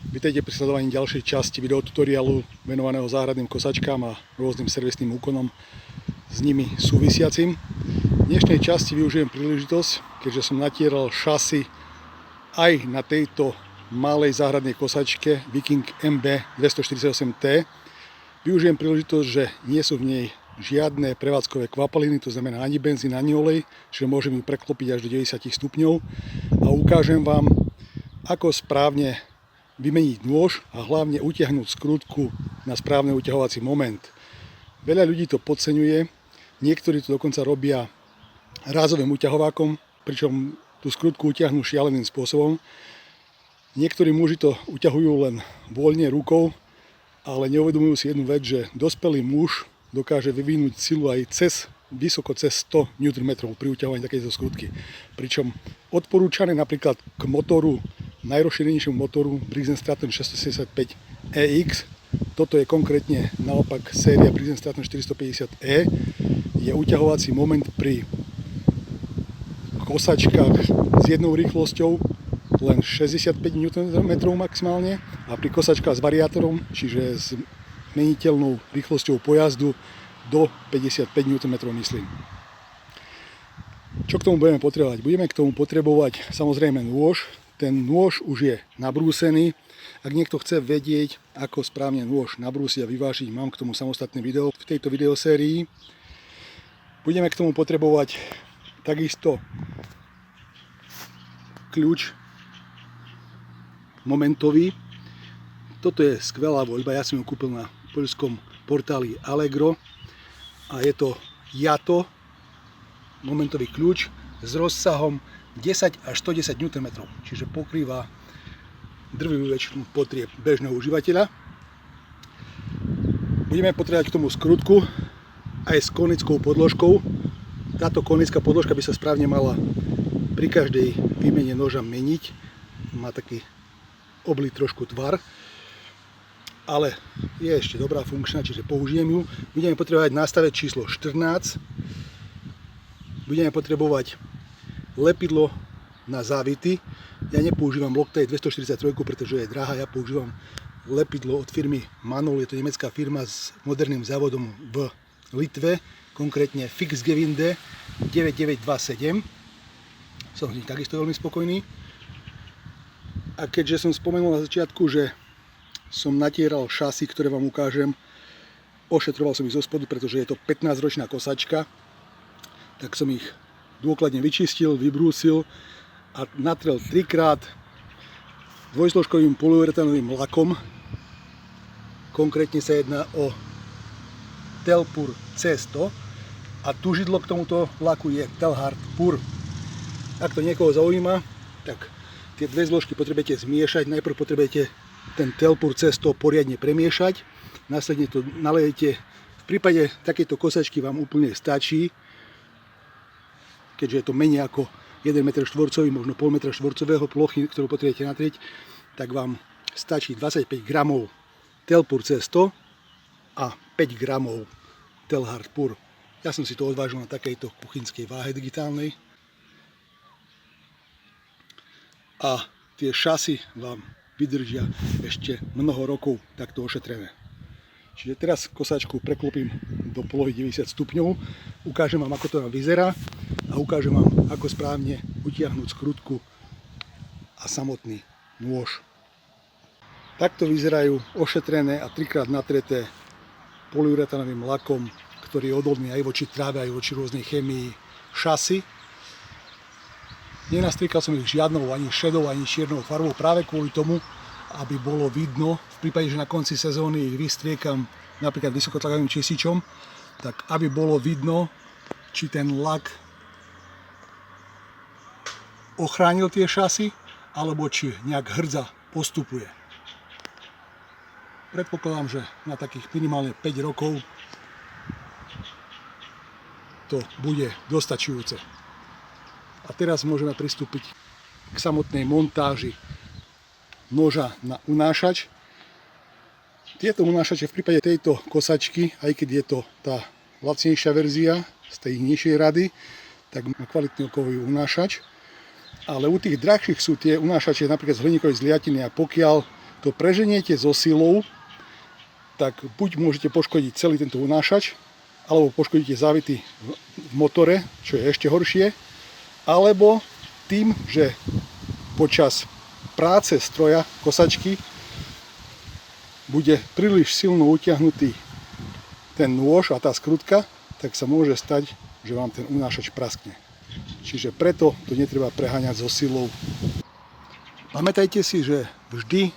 Vítajte pri sledovaní ďalšej časti videotutoriálu venovaného záhradným kosačkám a rôznym servisným úkonom s nimi súvisiacim. V dnešnej časti využijem príležitosť, keďže som natieral šasy aj na tejto malej záhradnej kosačke Viking MB 248T. Využijem príležitosť, že nie sú v nej žiadne prevádzkové kvapaliny, to znamená ani benzín, ani olej, čiže môžem ju preklopiť až do 90 stupňov a ukážem vám, ako správne vymeniť nôž a hlavne utiahnuť skrutku na správny uťahovací moment. Veľa ľudí to podceňuje, niektorí to dokonca robia rázovým uťahovákom, pričom tú skrutku utiahnú šialeným spôsobom. Niektorí muži to uťahujú len voľne rukou, ale neuvedomujú si jednu vec, že dospelý muž dokáže vyvinúť silu aj vysoko cez 100 Nm pri uťahovaní takejto skrutky. Pričom odporúčané napríklad k motoru, najrozšírenejšiemu motoru Briggs & Stratton 675EX, toto je konkrétne naopak séria Briggs & Stratton 450E, je uťahovací moment pri kosačkách s jednou rýchlosťou len 65 Nm maximálne a pri kosačkách s variátorom, čiže s meniteľnou rýchlosťou pojazdu do 55 Nm myslím. Čo k tomu budeme potrebovať? Budeme k tomu potrebovať samozrejme nôž. Ten nôž už je nabrúsený. Ak niekto chce vedieť, ako správne nôž nabrúsiť a vyvážiť, mám k tomu samostatné video v tejto videosérii. Budeme k tomu potrebovať takisto kľúč momentový. Toto je skvelá voľba, ja som ju kúpil na poľskom portáli Allegro a je to Yato momentový kľúč s rozsahom 10 až 110 Nm, čiže pokrýva drvivú väčšinu potrieb bežného užívateľa. Budeme potrebovať k tomu skrutku aj s konickou podložkou. Táto konická podložka by sa správne mala pri každej výmene noža meniť. Má taký oblý trošku tvar, ale je ešte dobrá, funkčná, čiže použijem ju. Budeme potrebovať nástavec číslo 14. Budeme potrebovať lepidlo na závity. Ja nepoužívam Loctite 243, pretože je drahá. Ja používam lepidlo od firmy Manol. Je to nemecká firma s moderným závodom v Litve, konkrétne Fixgewinde 9927. Som s ním takisto veľmi spokojný. A keďže som spomenul na začiatku, že som natieral šasy, ktoré vám ukážem, ošetroval som ich zo spodu, pretože je to 15-ročná kosačka, tak som ich dôkladne vyčistil, vybrúsil a natrel 3-krát dvojzložkovým polyuretánovým lakom. Konkrétne sa jedná o Telpur C100 a tužidlo k tomuto laku je Telhard Pur. Ak to niekoho zaujíma, tak tie dve zložky potrebujete zmiešať. Najprv potrebujete ten Telpur C100 poriadne premiešať, následne to nalejete. V prípade takejto kosačky vám úplne stačí, keďže je to menej ako 1 m štvorcový, možno pol metra štvorcového plochy, ktorú potrebujete natrieť, tak vám stačí 25 g Telpur C100 a 5 g Telhard Pur. Ja som si to odvážil na takejto kuchynskej váhe digitálnej. A tie šasy vám vydržia ešte mnoho rokov takto ošetrené. Čiže teraz kosačku preklopím do polohy 90 stupňov, ukážem vám, ako to tam vyzerá a ukážem vám, ako správne utiahnuť skrutku a samotný nôž. Takto vyzerajú ošetrené a 3-krát natreté polyuretánovým lakom, ktorý je odolný aj voči tráve, aj voči rôznej chémii šasy. Nenastriekal som ich žiadnou ani šedou, ani čiernou farbou práve kvôli tomu, aby bolo vidno, v prípade, že na konci sezóny ich vystriekam napríklad vysokotlakovým čističom, tak aby bolo vidno, či ten lak ochránil tie šasy, alebo či nejak hrdza postupuje. Predpokladám, že na takých minimálne 5 rokov to bude dostačujúce. A teraz môžeme pristúpiť k samotnej montáži noža na unášač. Tieto unášače v prípade tejto kosačky, aj keď je to tá lacnejšia verzia z tej nižšej rady, tak má kvalitný okový unášač. Ale u tých drahších sú tie unášače napríklad z hliníkovej zliatiny a pokiaľ to preženiete so silou, tak buď môžete poškodiť celý tento unášač, alebo poškodíte závity v motore, čo je ešte horšie, alebo tým, že počas práce stroja, kosačky, bude príliš silno utiahnutý ten nôž a tá skrutka, tak sa môže stať, že vám ten unášač praskne. Čiže preto to netreba preháňať so silou. Pamätajte si, že vždy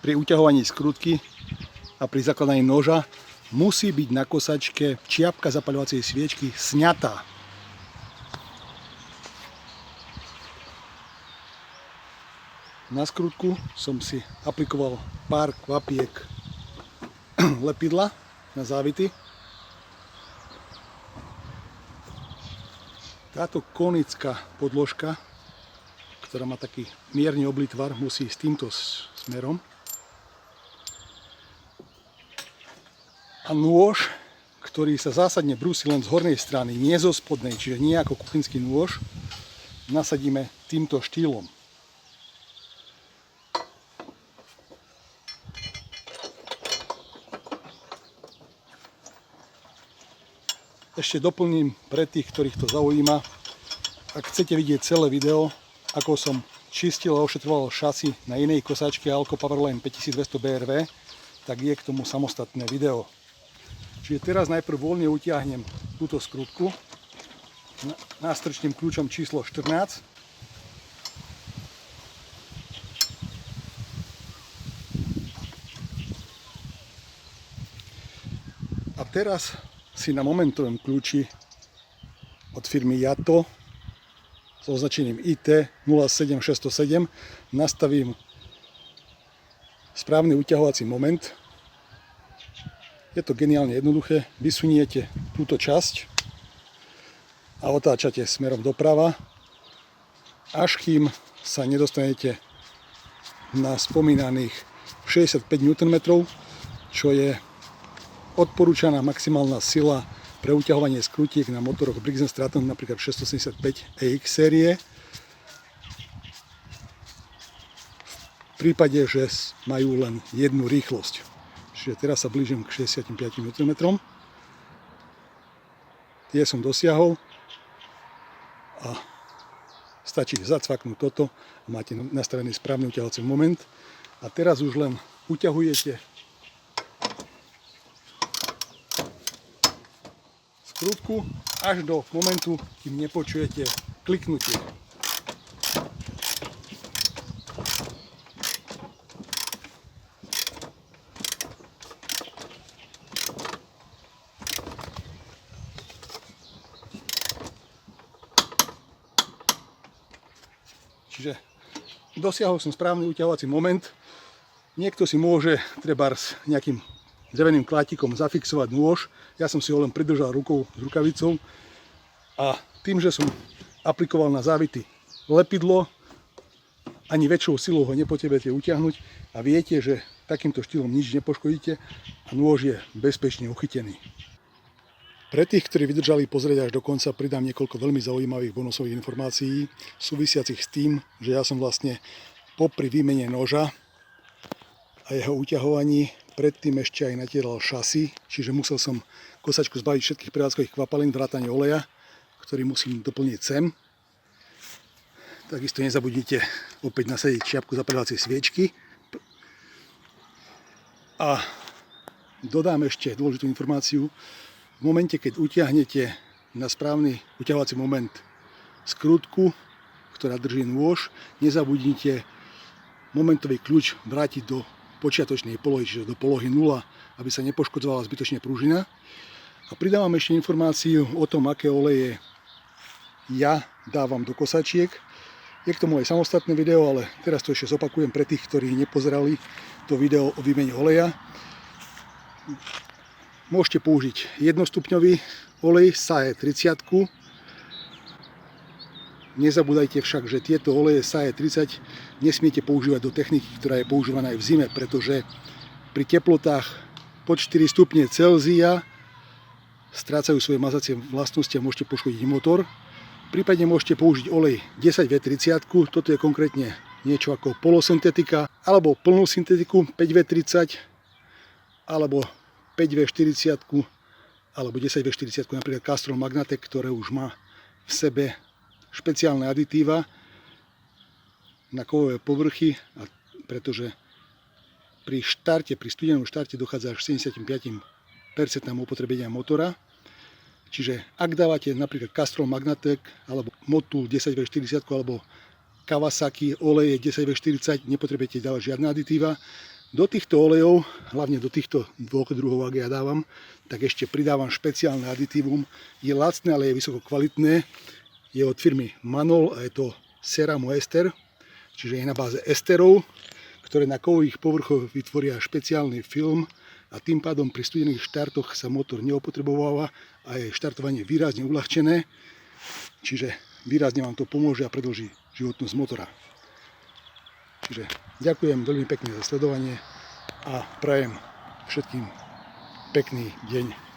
pri uťahovaní skrutky a pri zakladaní noža musí byť na kosačke čiapka zapaľovacej sviečky sňatá. Na skrutku som si aplikoval pár kvapiek lepidla na závity. Táto konická podložka, ktorá má taký mierny oblitvar, musí ísť týmto smerom. A nôž, ktorý sa zásadne brúsi len z hornej strany, nie zo spodnej, čiže nie ako kuchynský nôž, nasadíme týmto štýlom. Ešte doplním pre tých, ktorých to zaujíma, ak chcete vidieť celé video, ako som čistil a ošetroval šasy na inej kosačke Alco Powerline 5200 BRV, tak je k tomu samostatné video. Čiže teraz najprv voľne utiahnem túto skrutku nástrčným kľúčom číslo 14. A teraz si na momentovom kľúči od firmy Yato s označením IT 07607 nastavím správny uťahovací moment. Je to geniálne jednoduché. Vysuniete túto časť a otáčate smerom doprava, až kým sa nedostanete na spomínaných 65 Nm, čo je odporúčaná maximálna sila pre uťahovanie skrutiek na motoroch Briggs & Stratton, napríklad 675 EX série. V prípade, že majú len jednu rýchlosť. Čiže teraz sa blížim k 65 Nm. Tie som dosiahol a stačí zacvaknúť toto a máte nastavený správny uťahovací moment. A teraz už len uťahujete skrutku až do momentu, kým nepočujete kliknutie. Čiže dosiahol som správny uťahovací moment. Niekto si môže trebárs nejakým dreveným klátikom zafixovať nôž. Ja som si ho len pridržal rukou s rukavicou a tým, že som aplikoval na závity lepidlo, ani väčšou silou ho nepotrebujete utiahnuť a viete, že takýmto štýlom nič nepoškodíte a nôž je bezpečne uchytený. Pre tých, ktorí vydržali pozrieť až do konca, pridám niekoľko veľmi zaujímavých bonusových informácií súvisiacich s tým, že ja som vlastne popri výmene noža a jeho uťahovaní predtým ešte aj natieral šasy, čiže musel som kosačku zbaviť všetkých prevádzkových kvapalín, vrátane oleja, ktorý musím doplniť sem. Takisto nezabudnite opäť nasadiť čiapku zapaľovacej sviečky. A dodám ešte dôležitú informáciu. V momente, keď utiahnete na správny uťahovací moment skrutku, ktorá drží nôž, nezabudnite momentový kľúč vrátiť do počiatočnej polohy, čiže do polohy 0, aby sa nepoškodzovala zbytočne pružina. A pridávam ešte informáciu o tom, aké oleje ja dávam do kosačiek. Je k tomu aj samostatné video, ale teraz to ešte zopakujem pre tých, ktorí nepozerali to video o výmene oleja. Môžete použiť jednostupňový olej SAE 30. Nezabúdajte však, že tieto oleje SAE 30 nesmiete používať do techniky, ktorá je používaná aj v zime, pretože pri teplotách pod 4 stupne Celzia strácajú svoje mazacie vlastnosti a môžete poškodiť motor. Prípadne môžete použiť olej 10V30, toto je konkrétne niečo ako polosyntetika, alebo plnú syntetiku 5V30, alebo 5V40, alebo 10V40, napríklad Castrol Magnatec, ktoré už má v sebe špeciálne aditíva na kovové povrchy, a pretože pri studenom štarte dochádza až 75% upotrebenia motora. Čiže ak dávate napríklad Castrol Magnatec alebo Motul 10V40 alebo Kawasaki oleje 10V40, nepotrebujete dávať žiadne aditíva. Do týchto olejov, hlavne do týchto dvoch druhov, ak ja dávam, tak ešte pridávam špeciálne aditívum. Je lacné, ale je vysoko kvalitné. Je od firmy Manol a je to Ceramo ester, čiže je na báze esterov, ktoré na kovových povrchoch vytvoria špeciálny film a tým pádom pri studených štartoch sa motor neopotrebováva a je štartovanie výrazne uľahčené, čiže výrazne vám to pomôže a predĺží životnosť motora. Čiže ďakujem veľmi pekne za sledovanie a prajem všetkým pekný deň.